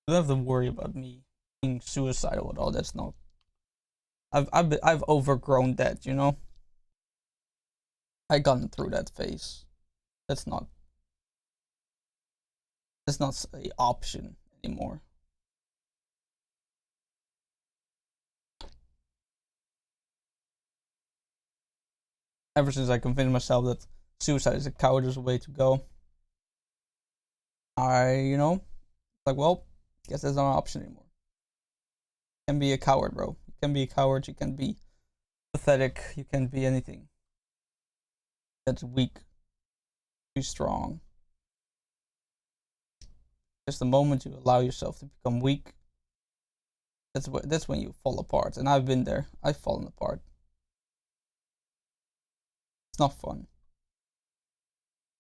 don't have to worry about me being suicidal at all. That's not. I've overgrown that. I gotten through that phase. That's not. That's not a option anymore. Ever since I convinced myself that suicide is a coward's way to go, like, well, guess that's not an option anymore. You can be a coward, bro. You can be a coward. You can be pathetic. You can be anything. That's weak. Too strong. Just the moment you allow yourself to become weak, that's when you fall apart. And I've been there. I've fallen apart. It's not fun.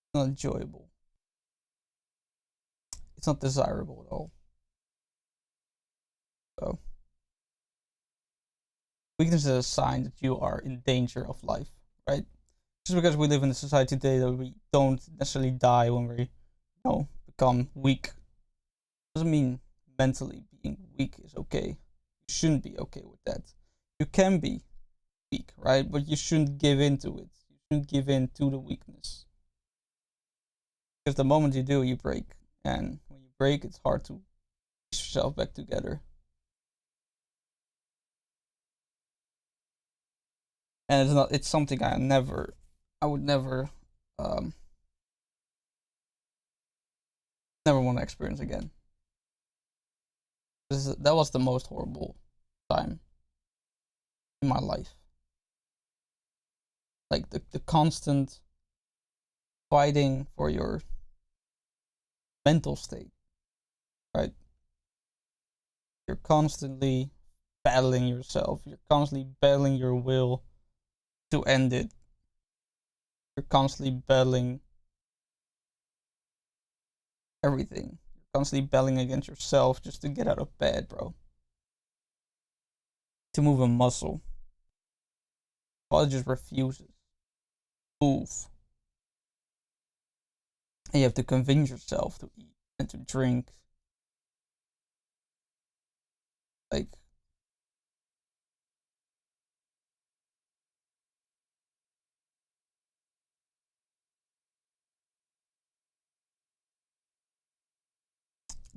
It's not enjoyable. It's not desirable at all. So, weakness is a sign that you are in danger of life, right? Just because we live in a society today that we don't necessarily die when we, become weak, doesn't mean mentally being weak is okay. You shouldn't be okay with that. You can be weak, right? But you shouldn't give in to it. You shouldn't give in to the weakness. Because the moment you do, you break. And when you break, it's hard to piece yourself back together. And it's something I would never, never want to experience again. That was the most horrible time in my life. Like the constant fighting for your mental state, right? You're constantly battling yourself. You're constantly battling your will to end it. You're constantly battling everything. You're constantly battling against yourself just to get out of bed, bro. To move a muscle. Body just refuses to move. And you have to convince yourself to eat and to drink. Like,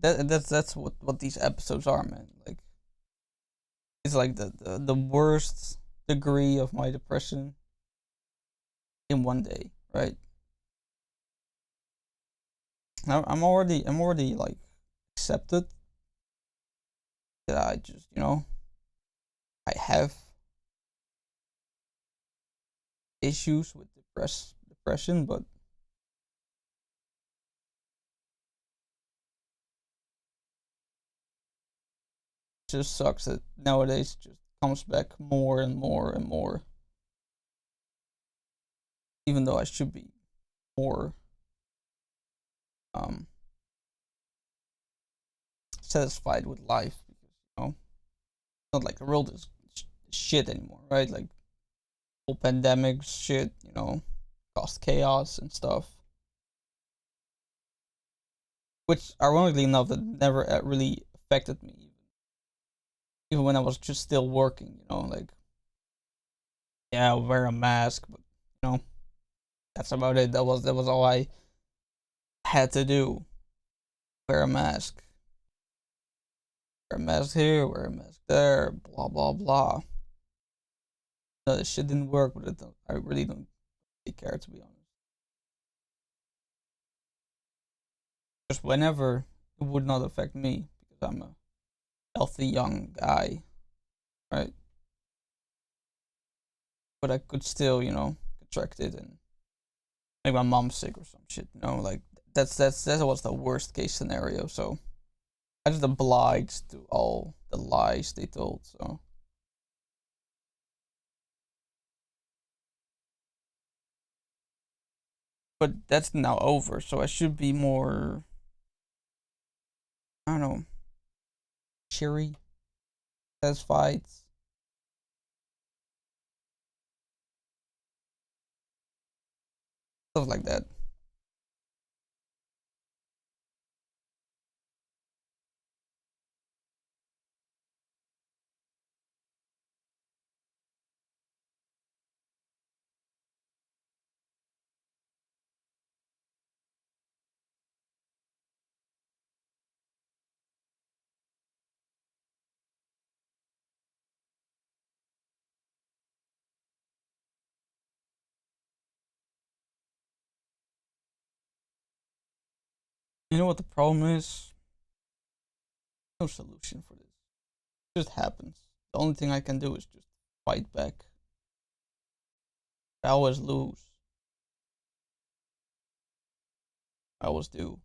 that's what these episodes are, man. Like, it's like the worst degree of my depression in one day, right? I'm already like accepted that I just I have issues with depression, but it just sucks that nowadays it just comes back more and more and more. Even though I should be more um satisfied with life because it's not like the world is shit anymore, right? Like whole pandemic shit, caused chaos and stuff. Which, ironically enough, that never really affected me, even when I was just still working. Like, yeah, I'll wear a mask, but that's about it. That was all I had to do. Wear a mask. Wear a mask here. Wear a mask there. Blah blah blah. No, this shit didn't work, but I really don't really care, to be honest. Just whenever it would not affect me because I'm a healthy young guy, right? But I could still, contract it and make my mom sick or some shit. Like that was the worst case scenario. So I just obliged to all the lies they told. So but that's now over. So I should be more, I don't know, cheery, satisfied, stuff like that. You know what the problem is? No solution for this. It just happens. The only thing I can do is just fight back. I always lose. I always do.